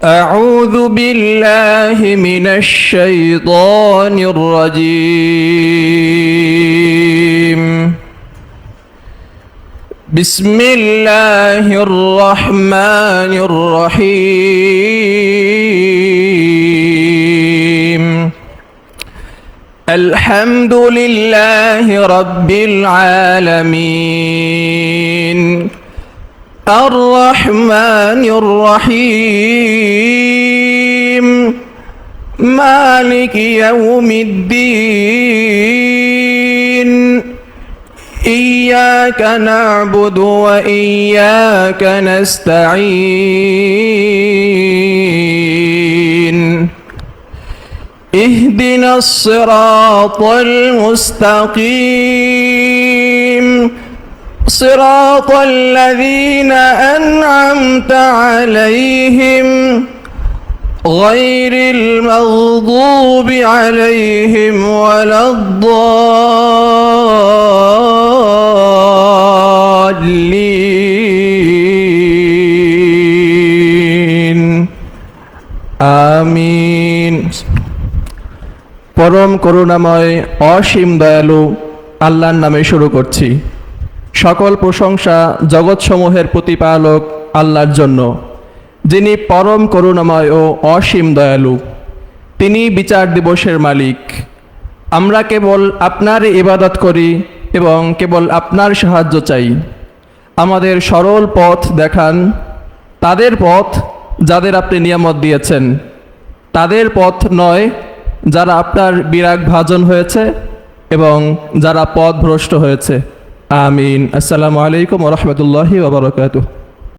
أعوذ بالله من الشيطان الرجيم. بسم الله الرحمن الرحيم. الحمد لله رب العالمين الرحمن الرحيم مالك يوم الدين إياك نعبد وإياك نستعين اهدنا الصراط المستقيم صراط الذين أنعمت عليهم غير المغضوب عليهم ولا الضالين آمين. পরম করুণাময় অসীম দয়ালু আল্লাহর নামে শুরু করছি। সকল প্রশংসা জগৎসমূহের প্রতিপালক আল্লাহর জন্য, যিনি পরম করুণাময় ও অসীম দয়ালু। তিনি বিচার দিবসের মালিক। আমরা কেবল আপনার ইবাদত করি এবং কেবল আপনার সাহায্য চাই। আমাদের সরল পথ দেখান, তাদের পথ যাদের আপনি নিয়ামত দিয়েছেন, তাদের পথ নয় যারা আপনার বিরাগ ভাজন হয়েছে এবং যারা পথভ্রষ্ট হয়েছে। আমিন। আসসালামু আলাইকুম ওয়া রাহমাতুল্লাহি ওয়া বারাকাতুহু।